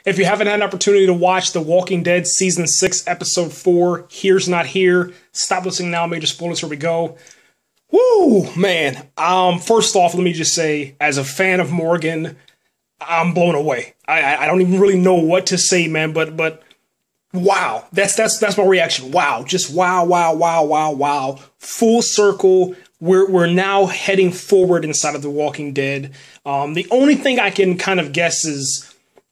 If you haven't had an opportunity to watch The Walking Dead Season 6, Episode 4, Here's Not Here, stop listening now, major spoilers, here we go. Woo, man. First off, let me just say, as a fan of Morgan, I'm blown away. I don't even really know what to say, man, but wow. That's my reaction. Wow. Just wow, wow, wow, wow, wow. Full circle. We're now heading forward inside of The Walking Dead. The only thing I can kind of guess is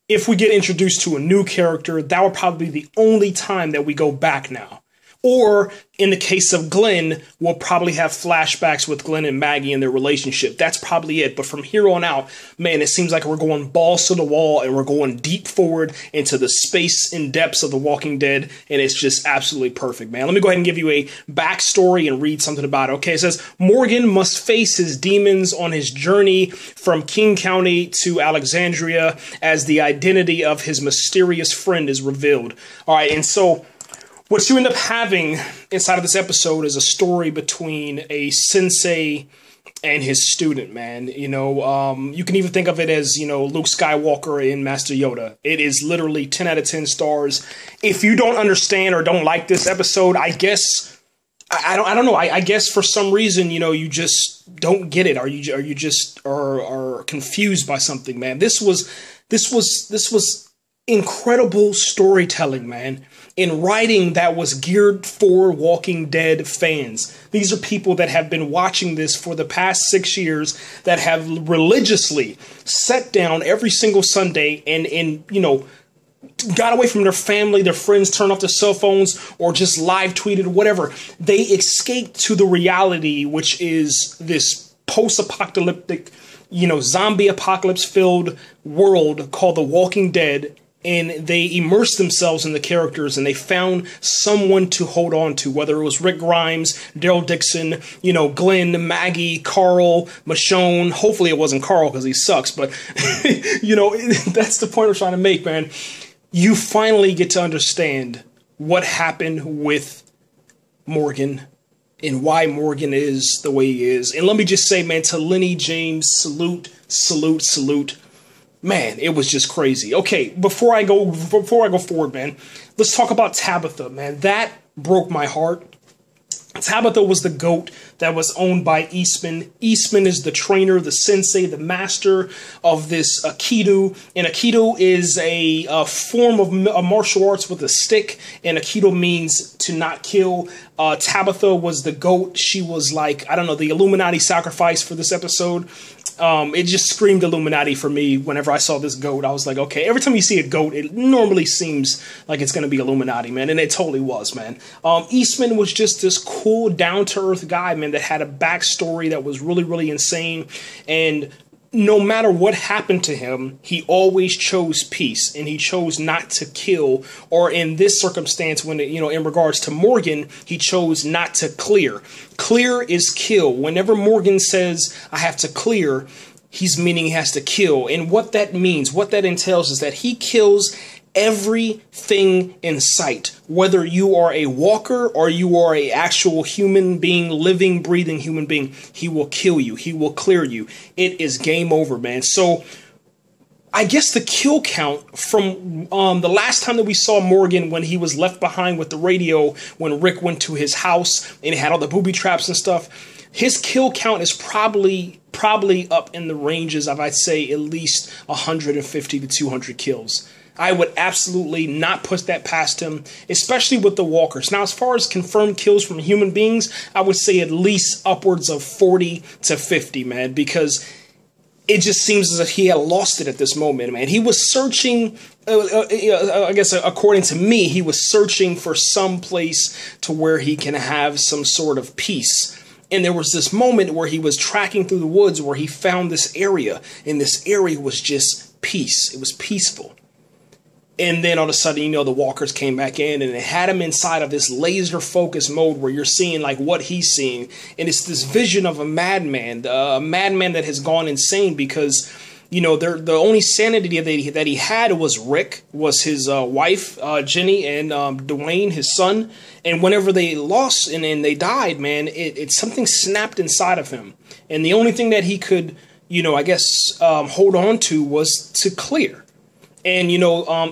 if we get introduced to a new character, that would probably be the only time that we go back now. Or, in the case of Glenn, we'll probably have flashbacks with Glenn and Maggie and their relationship. That's probably it. But from here on out, man, it seems like we're going balls to the wall and we're going deep forward into the space and depths of The Walking Dead. And it's just absolutely perfect, man. Let me go ahead and give you a backstory and read something about it. Okay, it says, Morgan must face his demons on his journey from King County to Alexandria as the identity of his mysterious friend is revealed. All right, and so what you end up having inside of this episode is a story between a sensei and his student, man. You know, you can even think of it as, you know, Luke Skywalker and Master Yoda. It is literally 10 out of 10 stars. If you don't understand or don't like this episode, I guess, I don't know. I guess for some reason, you know, you just don't get it. Or you just are confused by something, man. This was incredible storytelling, man, in writing that was geared for Walking Dead fans. These are people that have been watching this for the past 6 years, that have religiously sat down every single Sunday and you know, got away from their family, their friends, turned off their cell phones, or just live tweeted, whatever. They escaped to the reality, which is this post-apocalyptic, you know, zombie apocalypse-filled world called The Walking Dead. And they immersed themselves in the characters and they found someone to hold on to, whether it was Rick Grimes, Daryl Dixon, you know, Glenn, Maggie, Carl, Michonne. Hopefully it wasn't Carl because he sucks, but, you know, that's the point I'm trying to make, man. You finally get to understand what happened with Morgan and why Morgan is the way he is. And let me just say, man, to Lenny James, salute, salute, salute. Man, it was just crazy. Okay, before I go forward, man, let's talk about Tabitha, man. That broke my heart. Tabitha was the goat that was owned by Eastman. Eastman is the trainer, the sensei, the master of this Aikido. And Aikido is a form of martial arts with a stick. And Aikido means to not kill. Tabitha was the goat. She was like, I don't know, the Illuminati sacrifice for this episode. It just screamed Illuminati for me whenever I saw this goat. I was like, okay, every time you see a goat, it normally seems like it's going to be Illuminati, man. And it totally was, man. Eastman was just this cool, down-to-earth guy, man, that had a backstory that was really, really insane. And no matter what happened to him, he always chose peace and he chose not to kill. Or in this circumstance, when it, you know, in regards to Morgan, he chose not to clear. Clear is kill. Whenever Morgan says, I have to clear, he's meaning he has to kill. And what that means, what that entails is that he kills everything in sight. Whether you are a walker or you are an actual human being, living, breathing human being, he will kill you. He will clear you. It is game over, man. So I guess the kill count from the last time that we saw Morgan, when he was left behind with the radio, when Rick went to his house and he had all the booby traps and stuff, his kill count is probably up in the ranges of, I'd say, at least 150 to 200 kills. I would absolutely not put that past him, especially with the walkers. Now, as far as confirmed kills from human beings, I would say at least upwards of 40 to 50, man, because it just seems as if he had lost it at this moment, man. He was searching, I guess according to me, he was searching for some place to where he can have some sort of peace. And there was this moment where he was tracking through the woods where he found this area, and this area was just peace. It was peaceful. And then all of a sudden, you know, the walkers came back in and it had him inside of this laser focus mode where you're seeing like what he's seeing. And it's this vision of a madman that has gone insane because, you know, the only sanity that he had was Rick, was his wife, Jenny, and Dwayne, his son. And whenever they lost and they died, man, it something snapped inside of him. And the only thing that he could, you know, I guess hold on to was to clear. And,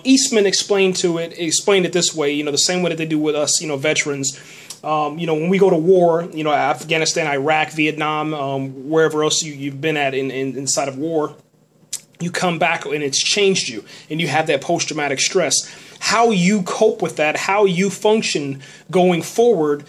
Eastman explained it this way, the same way that they do with us, veterans. When we go to war, Afghanistan, Iraq, Vietnam, wherever else you've been at inside of war, you come back and it's changed you, and you have that post-traumatic stress. How you cope with that, how you function going forward,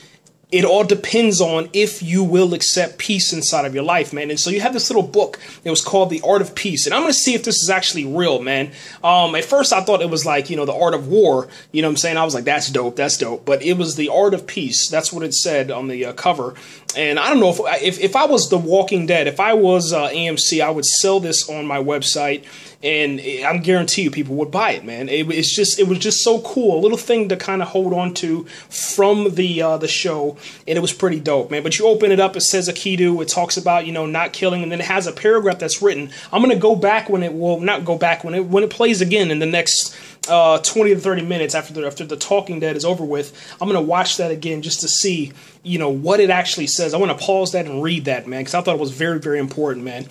it all depends on if you will accept peace inside of your life, man. And so you have this little book. It was called The Art of Peace. And I'm going to see if this is actually real, man. At first, I thought it was like, The Art of War. You know what I'm saying? I was like, that's dope. That's dope. But it was The Art of Peace. That's what it said on the cover. And I don't know if I was The Walking Dead, if I was AMC, I would sell this on my website. And I guarantee you people would buy it, man. It was just so cool. A little thing to kind of hold on to from the show. And it was pretty dope, man. But you open it up, it says Aikido. It talks about, not killing. And then it has a paragraph that's written. I'm going to go back when it plays again in the next 20 to 30 minutes after the Talking Dead is over with. I'm going to watch that again just to see, what it actually says. I want to pause that and read that, man, because I thought it was very, very important, man.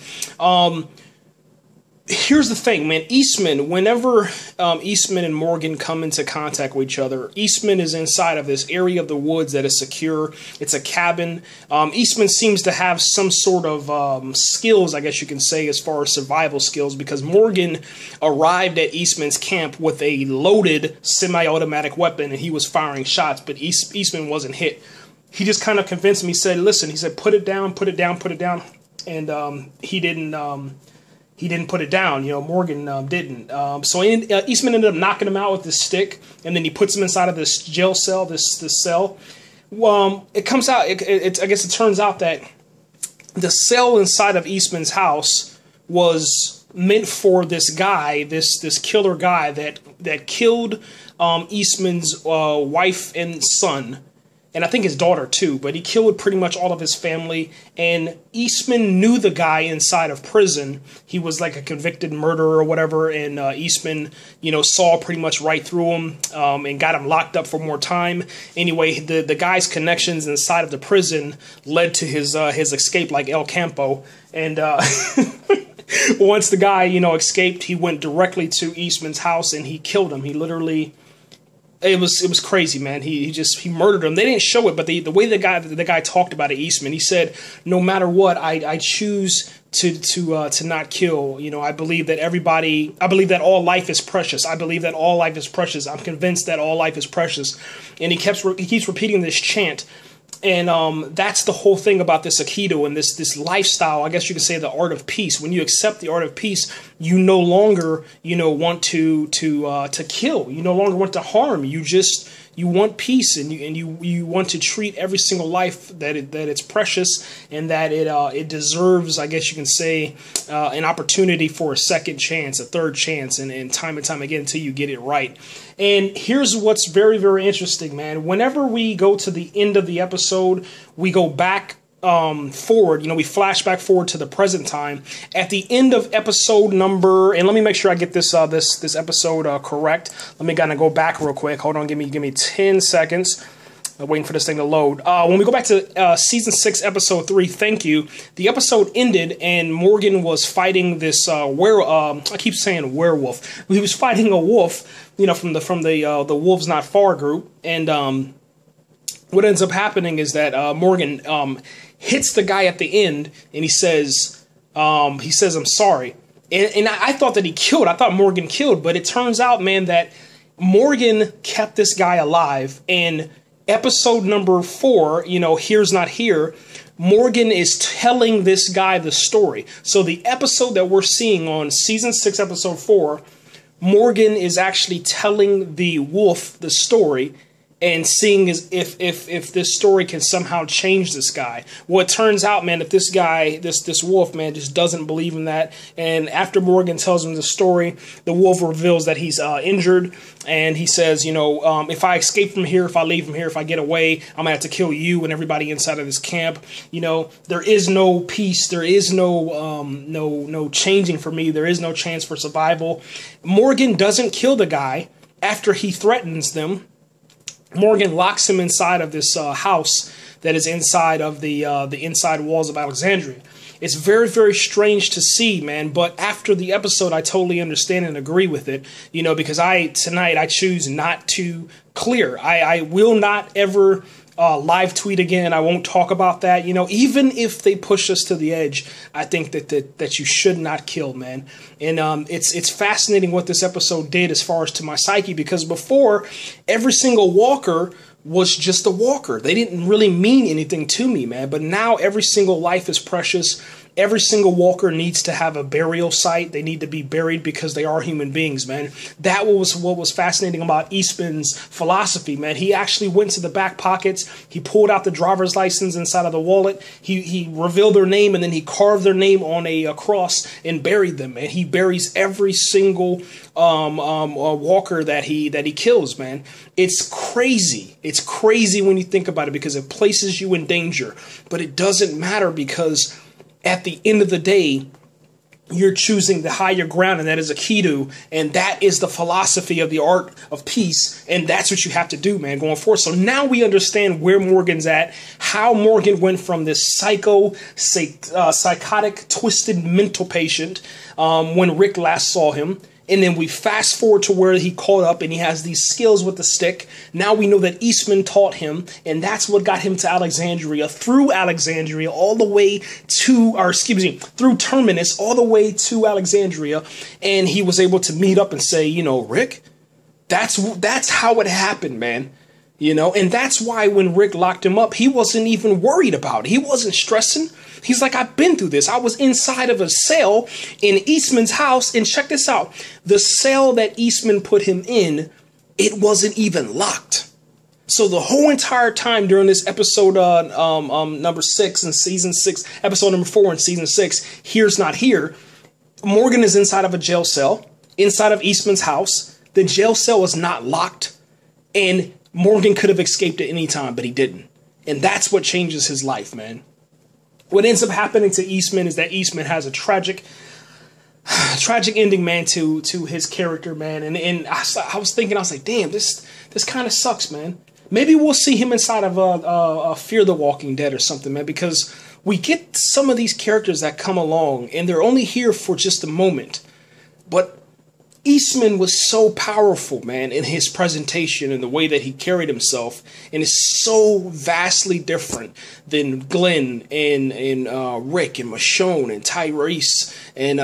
Here's the thing, man. Eastman, whenever Eastman and Morgan come into contact with each other, Eastman is inside of this area of the woods that is secure. It's a cabin. Eastman seems to have some sort of skills, I guess you can say, as far as survival skills, because Morgan arrived at Eastman's camp with a loaded semi-automatic weapon, and he was firing shots, but Eastman wasn't hit. He just kind of convinced me. He said, listen, put it down, put it down, put it down. And he didn't put it down. Morgan didn't. So Eastman ended up knocking him out with this stick, and then he puts him inside of this jail cell, this cell. It comes out, I guess it turns out that the cell inside of Eastman's house was meant for this guy, this killer guy that killed Eastman's wife and son. And I think his daughter too, but he killed pretty much all of his family. And Eastman knew the guy inside of prison. He was like a convicted murderer or whatever. And Eastman, saw pretty much right through him and got him locked up for more time. Anyway, the guy's connections inside of the prison led to his escape, like El Campo. And once the guy, escaped, he went directly to Eastman's house and he killed him. He literally... It was crazy, man. He murdered him. They didn't show it, but the way the guy talked about it, Eastman, he said, no matter what, I choose to not kill. I believe that all life is precious. I believe that all life is precious. I'm convinced that all life is precious. And he keeps repeating this chant. And that's the whole thing about this Aikido and this lifestyle. I guess you could say the art of peace. When you accept the art of peace, you no longer want to kill. You no longer want to harm. You want peace, and you want to treat every single life that it's precious and that it deserves. I guess you can say an opportunity for a second chance, a third chance, and time again until you get it right. And here's what's very, very interesting, man. Whenever we go to the end of the episode, we go back forward. We flash back forward to the present time. At the end of episode number, and let me make sure I get this episode correct. Let me kind of go back real quick. Hold on, give me 10 seconds. I'm waiting for this thing to load. When we go back to season 6, episode 3, thank you. The episode ended, and Morgan was fighting this I keep saying werewolf. He was fighting a wolf, from the Wolves Not Far group, and what ends up happening is that Morgan hits the guy at the end, and he says, I'm sorry. And I thought that he killed. I thought Morgan killed, but it turns out, man, that Morgan kept this guy alive. And episode number 4, Here's Not Here, Morgan is telling this guy the story. So the episode that we're seeing on season 6, episode 4, Morgan is actually telling the wolf the story and seeing if this story can somehow change this guy. Well, it turns out, man, that this guy, this wolf, man, just doesn't believe in that. And after Morgan tells him the story, the wolf reveals that he's injured, and he says, if I escape from here, if I leave from here, if I get away, I'm gonna have to kill you and everybody inside of this camp. There is no peace. There is no changing for me. There is no chance for survival. Morgan doesn't kill the guy after he threatens them. Morgan locks him inside of this house that is inside of the inside walls of Alexandria. it's very, very strange to see, man. But after the episode, I totally understand and agree with it, you know, because tonight I choose not to clear. I will not ever live tweet again. I won't talk about that. You know, even if they push us to the edge, I think that you should not kill, man. And it's fascinating what this episode did as far as to my psyche, because before, every single walker was just a walker. They didn't really mean anything to me, man. But now every single life is precious. Every single walker needs to have a burial site. They need to be buried because they are human beings, man. That was what was fascinating about Eastman's philosophy, man. He actually went to the back pockets. He pulled out the driver's license inside of the wallet. He revealed their name, and then he carved their name on a cross and buried them, man. He buries every single walker that he kills, man. It's crazy. It's crazy when you think about it, because it places you in danger. But it doesn't matter, because at the end of the day, you're choosing the higher ground, and that is Aikido, and that is the philosophy of the art of peace, and that's what you have to do, man, going forward. So now we understand where Morgan's at, how Morgan went from this psychotic, twisted mental patient when Rick last saw him. And then we fast forward to where he caught up and he has these skills with the stick. Now we know that Eastman taught him, and that's what got him to Alexandria, through Alexandria, all the way to, through Terminus, all the way to Alexandria. And he was able to meet up and say, you know, Rick, that's how it happened, man. You know, and that's why when Rick locked him up, he wasn't even worried about it. He wasn't stressing. He's like, I've been through this. I was inside of a cell in Eastman's house, and check this out. The cell that Eastman put him in, it wasn't even locked. So the whole entire time during this episode number 6 in season 6, episode number 4 in season 6, Here's Not Here, Morgan is inside of a jail cell, inside of Eastman's house. The jail cell is not locked, and Morgan could have escaped at any time, but he didn't. And that's what changes his life, man. What ends up happening to Eastman is that Eastman has a tragic ending, man, to his character, man. And I was thinking, I was like, damn, this kind of sucks, man. Maybe we'll see him inside of Fear the Walking Dead or something, man, because we get some of these characters that come along and they're only here for just a moment. But Eastman was so powerful, man, in his presentation and the way that he carried himself, and is so vastly different than Glenn and Rick and Michonne and Tyrese and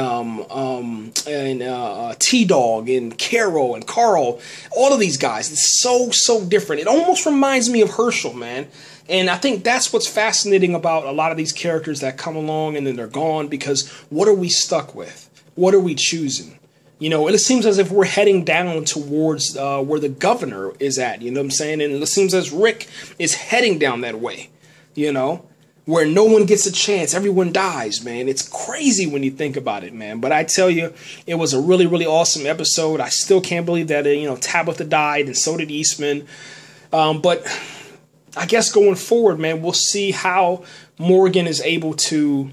T-Dog and Carol and Carl. All of these guys, it's so different. It almost reminds me of Herschel, man. And I think that's what's fascinating about a lot of these characters that come along and then they're gone, because what are we stuck with? What are we choosing? You know, and it seems as if we're heading down towards where the governor is at, you know what I'm saying? And it seems as Rick is heading down that way, you know, where no one gets a chance. Everyone dies, man. It's crazy when you think about it, man. But I tell you, it was a really, really awesome episode. I still can't believe that, you know, Tabitha died, and so did Eastman. But I guess going forward, man, we'll see how Morgan is able to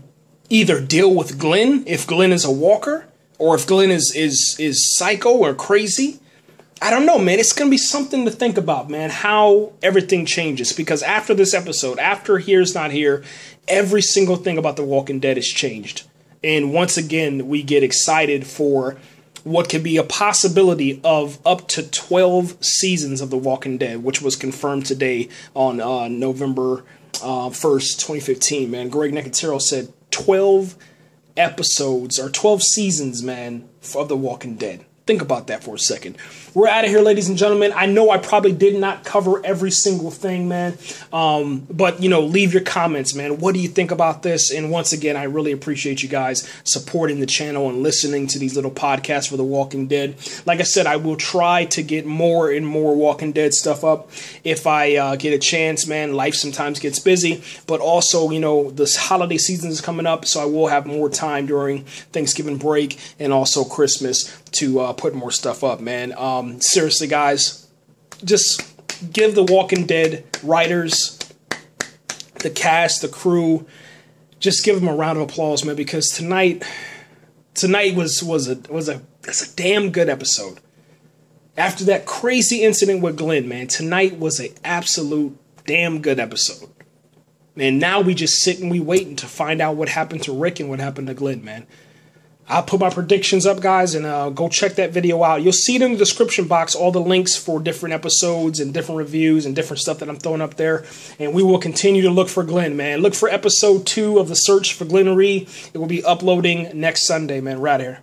either deal with Glenn, if Glenn is a walker, or if Glenn is psycho or crazy. I don't know, man. It's going to be something to think about, man, how everything changes. Because after this episode, after Here's Not Here, every single thing about The Walking Dead has changed. And once again, we get excited for what could be a possibility of up to 12 seasons of The Walking Dead, which was confirmed today on November 1st, 2015, man. Greg Nicotero said 12 episodes or 12 seasons, man, of The Walking Dead. Think about that for a second. We're out of here, ladies and gentlemen. I know I probably did not cover every single thing, man. But, you know, leave your comments, man. What do you think about this? And once again, I really appreciate you guys supporting the channel and listening to these little podcasts for The Walking Dead. Like I said, I will try to get more and more Walking Dead stuff up if I get a chance, man. Life sometimes gets busy. But also, you know, this holiday season is coming up, so I will have more time during Thanksgiving break and also Christmas to put more stuff up, man. Seriously, guys, just give The Walking Dead writers, the cast, the crew, just give them a round of applause, man, because tonight was a damn good episode. After that crazy incident with Glenn, man, tonight was an absolute damn good episode. And now we just sit and we waiting to find out what happened to Rick and what happened to Glenn, man. I'll put my predictions up, guys, and go check that video out. You'll see it in the description box, all the links for different episodes and different reviews and different stuff that I'm throwing up there. And we will continue to look for Glenn, man. Look for episode 2 of the search for Glenn Rhee. It will be uploading next Sunday, man. Right here.